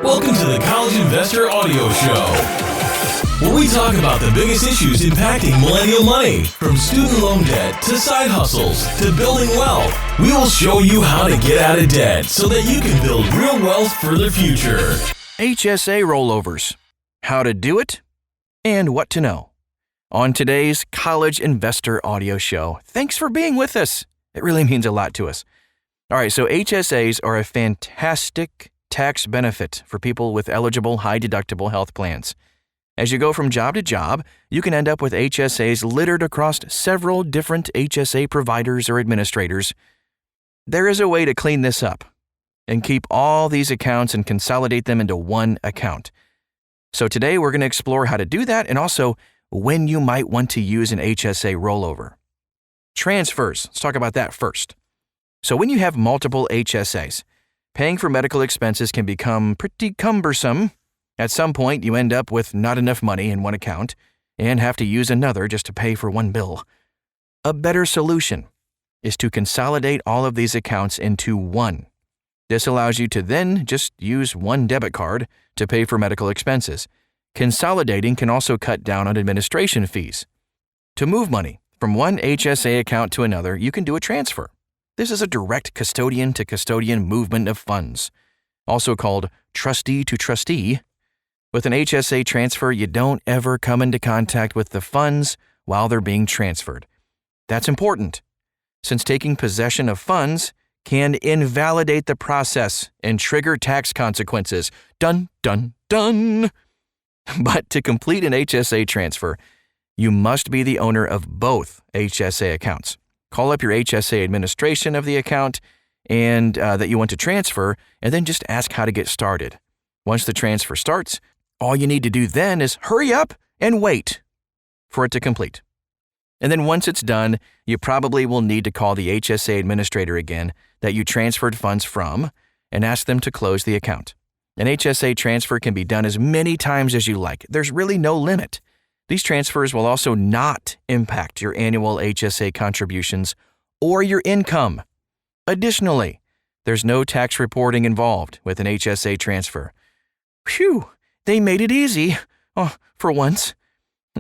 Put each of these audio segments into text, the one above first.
Welcome to the College Investor Audio Show, where we talk about the biggest issues impacting millennial money, from student loan debt to side hustles to building wealth. We will show you how to get out of debt so that you can build real wealth for the future. HSA Rollovers. How to do it and what to know. On today's College Investor Audio Show. Thanks for being with us. It really means a lot to us. All right, so HSAs are a fantastic tax benefit for people with eligible high-deductible health plans. As you go from job to job, you can end up with HSAs littered across several different HSA providers or administrators. There is a way to clean this up and keep all these accounts and consolidate them into one account. So today we're going to explore how to do that and also when you might want to use an HSA rollover. Transfers. Let's talk about that first. So when you have multiple HSAs, paying for medical expenses can become pretty cumbersome. At some point, you end up with not enough money in one account and have to use another just to pay for one bill. A better solution is to consolidate all of these accounts into one. This allows you to then just use one debit card to pay for medical expenses. Consolidating can also cut down on administration fees. To move money from one HSA account to another, you can do a transfer. This is a direct custodian-to-custodian movement of funds, also called trustee-to-trustee. With an HSA transfer, you don't ever come into contact with the funds while they're being transferred. That's important, since taking possession of funds can invalidate the process and trigger tax consequences. Dun, dun, dun! But to complete an HSA transfer, you must be the owner of both HSA accounts. Call up your HSA administration of the account and that you want to transfer, and then just ask how to get started. Once the transfer starts, all you need to do then is hurry up and wait for it to complete. And then once it's done, you probably will need to call the HSA administrator again that you transferred funds from and ask them to close the account. An HSA transfer can be done as many times as you like. There's really no limit. These transfers will also not impact your annual HSA contributions or your income. Additionally, there's no tax reporting involved with an HSA transfer. Phew, they made it easy. Oh, for once.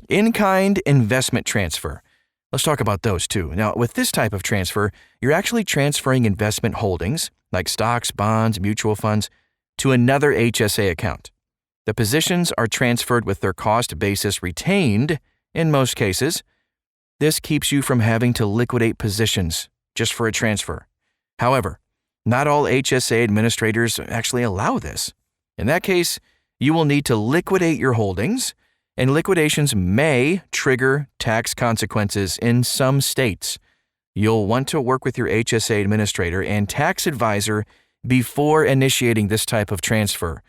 In-kind investment transfer. Let's talk about those too. Now, with this type of transfer, you're actually transferring investment holdings, like stocks, bonds, mutual funds, to another HSA account. The positions are transferred with their cost basis retained in most cases. This keeps you from having to liquidate positions just for a transfer. However, not all HSA administrators actually allow this. In that case, you will need to liquidate your holdings, and liquidations may trigger tax consequences in some states. You'll want to work with your HSA administrator and tax advisor before initiating this type of transfer.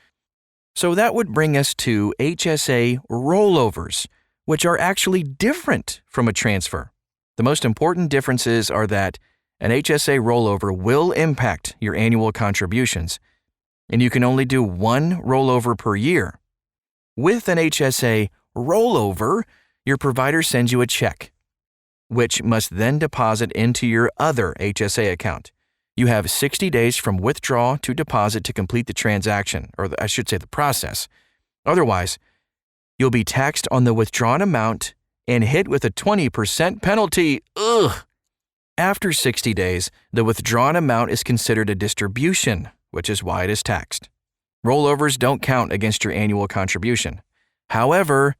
So that would bring us to HSA rollovers, which are actually different from a transfer. The most important differences are that an HSA rollover will impact your annual contributions, and you can only do one rollover per year. With an HSA rollover, your provider sends you a check, which must then deposit into your other HSA account. You have 60 days from withdrawal to deposit to complete the transaction, or I should say the process. Otherwise, you'll be taxed on the withdrawn amount and hit with a 20% penalty. Ugh! After 60 days, the withdrawn amount is considered a distribution, which is why it is taxed. Rollovers don't count against your annual contribution. However,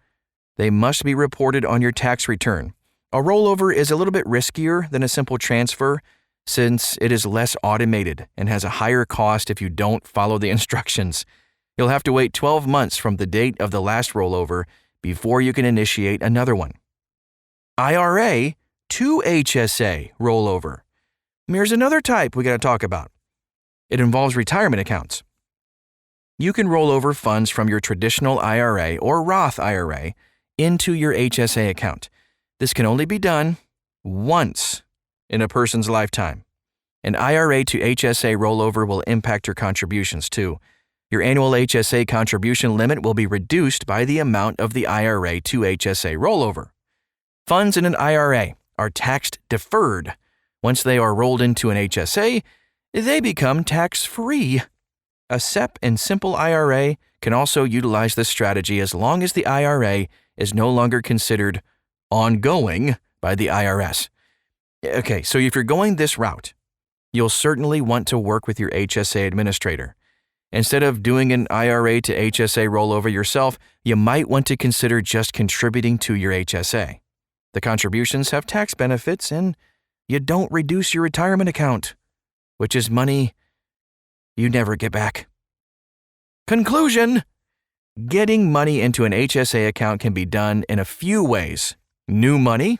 they must be reported on your tax return. A rollover is a little bit riskier than a simple transfer, since it is less automated and has a higher cost if you don't follow the instructions. You'll have to wait 12 months from the date of the last rollover before you can initiate another one. IRA to HSA rollover. Here's another type we got to talk about. It involves retirement accounts. You can roll over funds from your traditional IRA or Roth IRA into your HSA account. This can only be done once in a person's lifetime. An IRA to HSA rollover will impact your contributions too. Your annual HSA contribution limit will be reduced by the amount of the IRA to HSA rollover. Funds in an IRA are tax deferred. Once they are rolled into an HSA, they become tax-free. A SEP and simple IRA can also utilize this strategy as long as the IRA is no longer considered ongoing by the IRS. Okay, so if you're going this route, you'll certainly want to work with your HSA administrator. Instead of doing an IRA to HSA rollover yourself, you might want to consider just contributing to your HSA. The contributions have tax benefits and you don't reduce your retirement account, which is money you never get back. Conclusion: getting money into an HSA account can be done in a few ways. New money,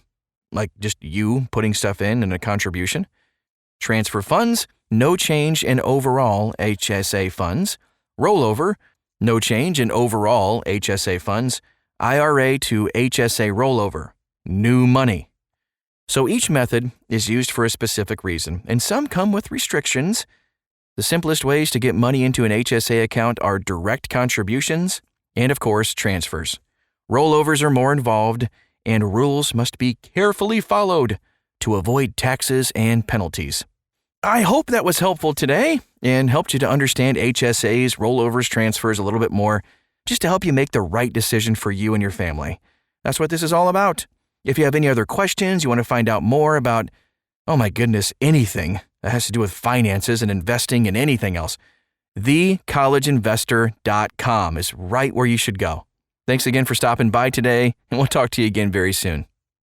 like just you putting stuff in a contribution. Transfer funds, no change in overall HSA funds. Rollover, no change in overall HSA funds. IRA to HSA rollover, new money. So each method is used for a specific reason, and some come with restrictions. The simplest ways to get money into an HSA account are direct contributions and, of course, transfers. Rollovers are more involved, and rules must be carefully followed to avoid taxes and penalties. I hope that was helpful today and helped you to understand HSAs, rollovers, transfers a little bit more, just to help you make the right decision for you and your family. That's what this is all about. If you have any other questions, you want to find out more about, anything that has to do with finances and investing and anything else, thecollegeinvestor.com is right where you should go. Thanks again for stopping by today, and we'll talk to you again very soon.